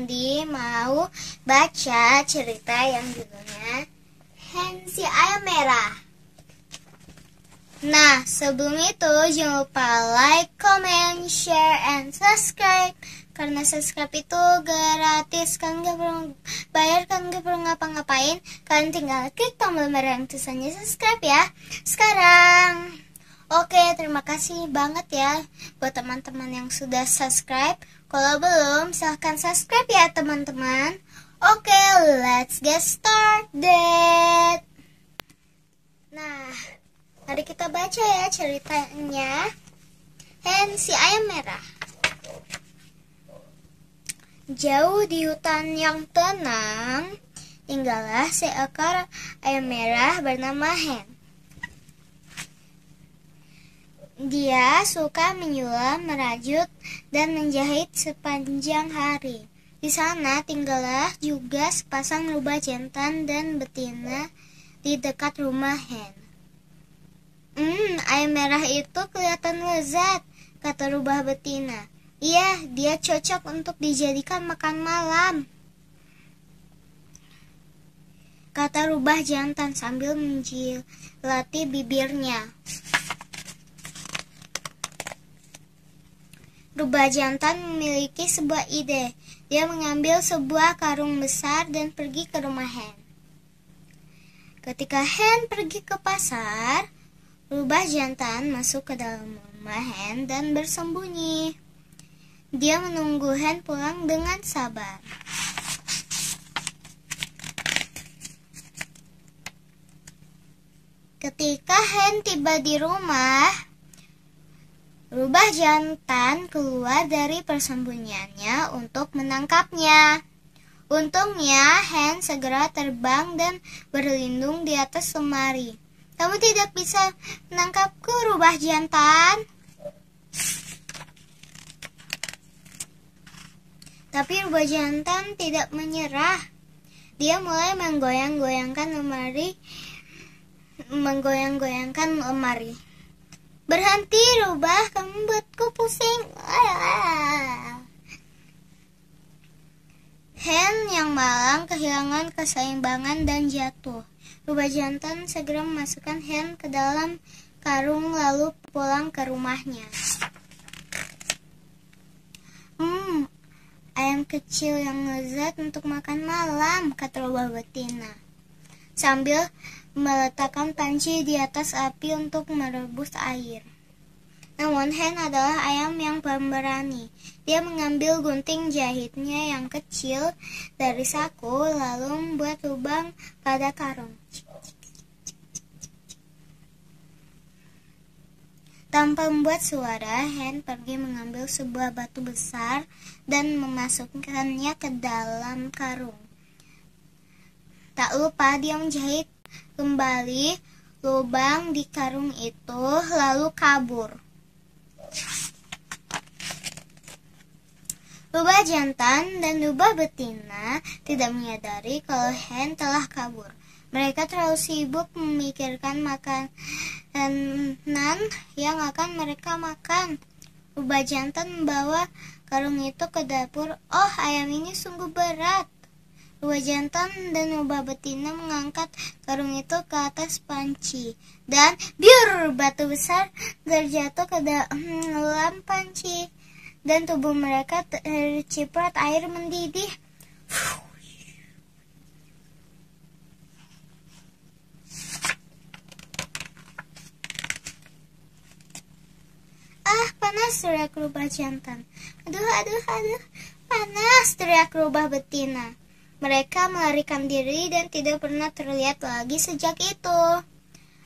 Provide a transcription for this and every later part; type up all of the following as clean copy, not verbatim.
Cindy mau baca cerita yang judulnya Hen si Ayam Merah. Nah, sebelum itu jangan lupa like, comment, share, and subscribe. Karena subscribe itu gratis, kan gak perlu bayar, kan gak perlu ngapa-ngapain. Kalian tinggal klik tombol merah yang tulisannya subscribe ya. Sekarang oke, terima kasih banget ya buat teman-teman yang sudah subscribe. Kalau belum, silahkan subscribe ya teman-teman. Oke, let's get started. Nah, mari kita baca ya ceritanya Hen si Ayam Merah. Jauh di hutan yang tenang, tinggallah seekor ayam merah bernama Hen. Dia suka menyulam, merajut, dan menjahit sepanjang hari. Di sana tinggallah juga sepasang rubah jantan dan betina di dekat rumah Hen. Ayam merah itu kelihatan lezat, kata rubah betina. Iya, dia cocok untuk dijadikan makan malam, kata rubah jantan sambil menjilati bibirnya. Rubah jantan memiliki sebuah ide. Dia mengambil sebuah karung besar dan pergi ke rumah Hen. Ketika Hen pergi ke pasar, rubah jantan masuk ke dalam rumah Hen dan bersembunyi. Dia menunggu Hen pulang dengan sabar. Ketika Hen tiba di rumah, rubah jantan keluar dari persembunyiannya untuk menangkapnya. Untungnya Hen segera terbang dan berlindung di atas lemari. Kamu tidak bisa menangkapku, rubah jantan. Tapi rubah jantan tidak menyerah. Dia mulai menggoyang-goyangkan lemari. Berhenti, rubah, kamu buatku pusing. Hen yang malang kehilangan keseimbangan dan jatuh. Rubah jantan segera memasukkan Hen ke dalam karung lalu pulang ke rumahnya. Ayam kecil yang lezat untuk makan malam, kata rubah betina, sambil meletakkan panci di atas api untuk merebus air. Namun Hen adalah ayam yang pemberani. Dia mengambil gunting jahitnya yang kecil dari saku lalu membuat lubang pada karung. Tanpa membuat suara, Hen pergi mengambil sebuah batu besar dan memasukkannya ke dalam karung. Tak lupa dia menjahit kembali lubang di karung itu lalu kabur. Rubah jantan dan rubah betina tidak menyadari kalau Hen telah kabur. Mereka terlalu sibuk memikirkan makanan yang akan mereka makan. Rubah jantan membawa karung itu ke dapur. Oh, ayam ini sungguh berat. Rubah jantan dan rubah betina mengangkat karung itu ke atas panci. Dan biur, batu besar terjatuh ke dalam panci. Dan tubuh mereka terciprat air mendidih. Panas, teriak rubah jantan. Aduh, panas, teriak rubah betina. Mereka melarikan diri dan tidak pernah terlihat lagi sejak itu.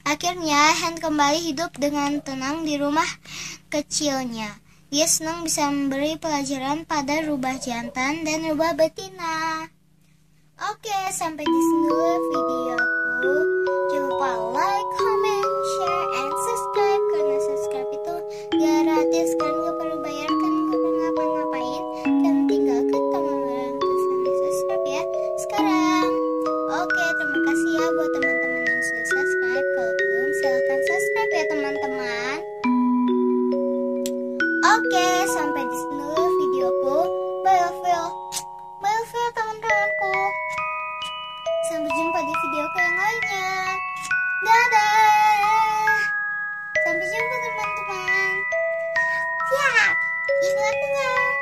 Akhirnya Hen kembali hidup dengan tenang di rumah kecilnya. Dia senang bisa memberi pelajaran pada rubah jantan dan rubah betina. Oke, sampai di sini dulu videoku. Jangan lupa like, comment, share, and subscribe. Karena subscribe itu gratis, kan gak perlu bayar, kan gak perlu ngapa-ngapain. Kan tinggal klik tombol merah yang tulisannya subscribe ya. Sekarang, oke, terima kasih ya buat teman-teman yang sudah subscribe. Kalau belum, silahkan subscribe ya teman-teman. Oke, sampai di sini dulu videoku. Bye love you. Bye. jumpa di videoku yang lainnya. Dadah. Sampai jumpa teman-teman. Siap. Ini waktunya.